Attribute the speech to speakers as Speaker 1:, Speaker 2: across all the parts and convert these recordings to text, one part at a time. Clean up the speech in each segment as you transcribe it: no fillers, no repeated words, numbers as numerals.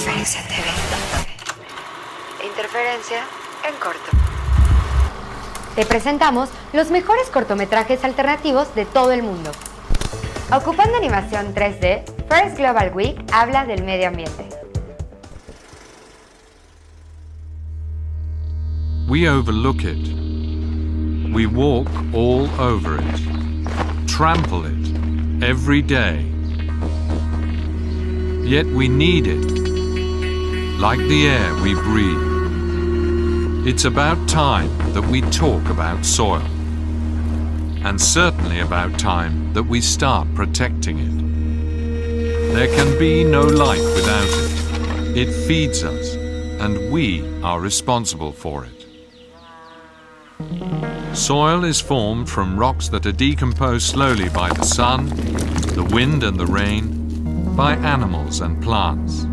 Speaker 1: Interferencia TV. Interferencia en corto. Te presentamos los mejores cortometrajes alternativos de todo el mundo. Ocupando animación 3D, First Global Week habla del medio ambiente.
Speaker 2: We overlook it. We walk all over it, trample it every day. Yet we need it, like the air we breathe. It's about time that we talk about soil, and certainly about time that we start protecting it. There can be no life without it. It feeds us, and we are responsible for it. Soil is formed from rocks that are decomposed slowly by the sun, the wind and the rain, by animals and plants.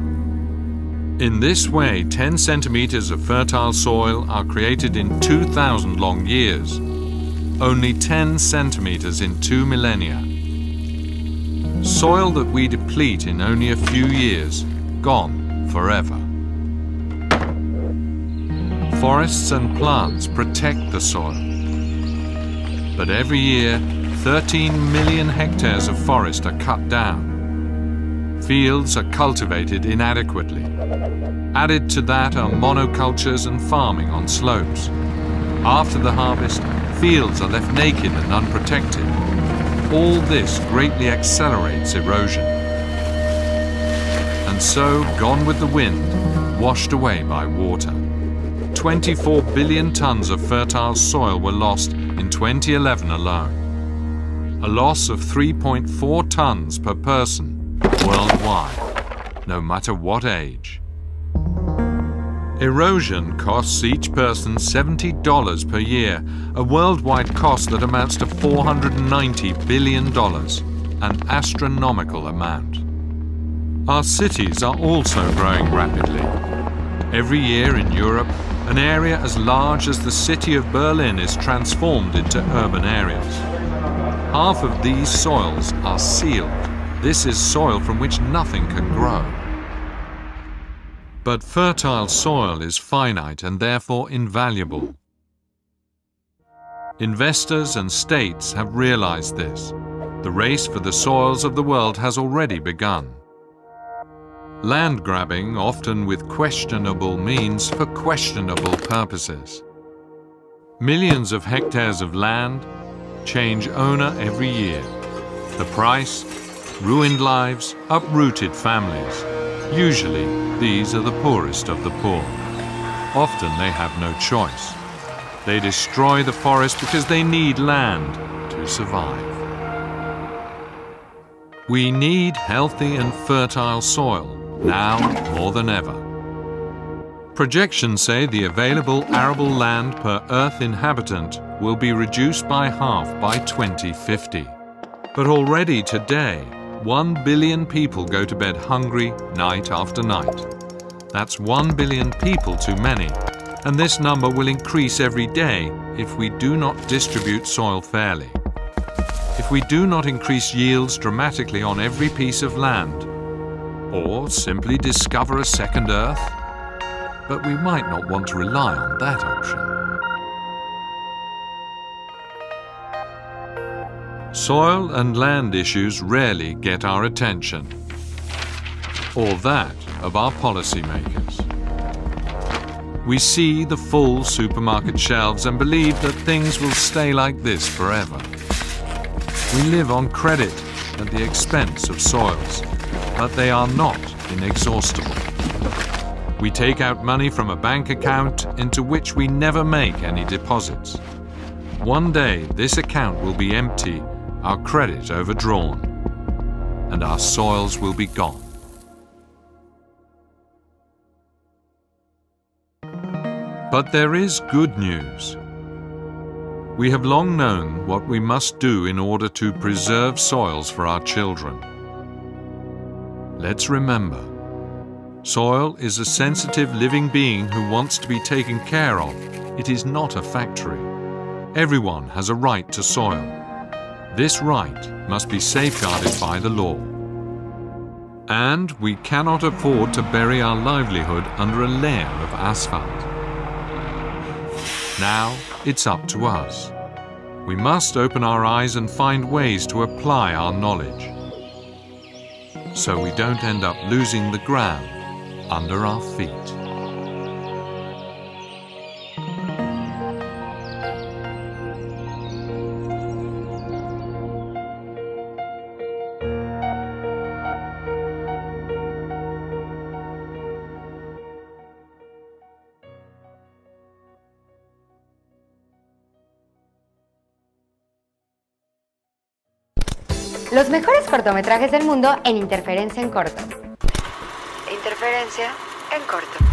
Speaker 2: In this way, 10 centimeters of fertile soil are created in 2,000 long years, only 10 centimeters in 2 millennia. Soil that we deplete in only a few years, gone forever. Forests and plants protect the soil. But every year, 13 million hectares of forest are cut down. Fields are cultivated inadequately. Added to that are monocultures and farming on slopes. After the harvest, fields are left naked and unprotected. All this greatly accelerates erosion. And so, gone with the wind, washed away by water. 24 billion tons of fertile soil were lost in 2011 alone. A loss of 3.4 tons per person worldwide, no matter what age. Erosion costs each person $70 per year, a worldwide cost that amounts to $490 billion, an astronomical amount. Our cities are also growing rapidly. Every year in Europe, an area as large as the city of Berlin is transformed into urban areas. Half of these soils are sealed. This is soil from which nothing can grow. But fertile soil is finite and therefore invaluable. Investors and states have realized this. The race for the soils of the world has already begun. Land grabbing, often with questionable means for questionable purposes. Millions of hectares of land change owner every year. The price? Ruined lives, uprooted families. Usually, these are the poorest of the poor. Often they have no choice. They destroy the forest because they need land to survive. We need healthy and fertile soil, now more than ever. Projections say the available arable land per Earth inhabitant will be reduced by half by 2050. But already today, 1 billion people go to bed hungry night after night. That's 1 billion people too many, and this number will increase every day if we do not distribute soil fairly. If we do not increase yields dramatically on every piece of land, or simply discover a second Earth, but we might not want to rely on that option. Soil and land issues rarely get our attention, or that of our policymakers. We see the full supermarket shelves and believe that things will stay like this forever. We live on credit at the expense of soils, but they are not inexhaustible. We take out money from a bank account into which we never make any deposits. One day this account will be empty, our credit overdrawn, and our soils will be gone. But there is good news. We have long known what we must do in order to preserve soils for our children. Let's remember, soil is a sensitive living being who wants to be taken care of. It is not a factory. Everyone has a right to soil. This right must be safeguarded by the law. And we cannot afford to bury our livelihood under a layer of asphalt. Now it's up to us. We must open our eyes and find ways to apply our knowledge, so we don't end up losing the ground under our feet.
Speaker 1: Los mejores cortometrajes del mundo en interferencia en corto.
Speaker 3: Interferencia en corto.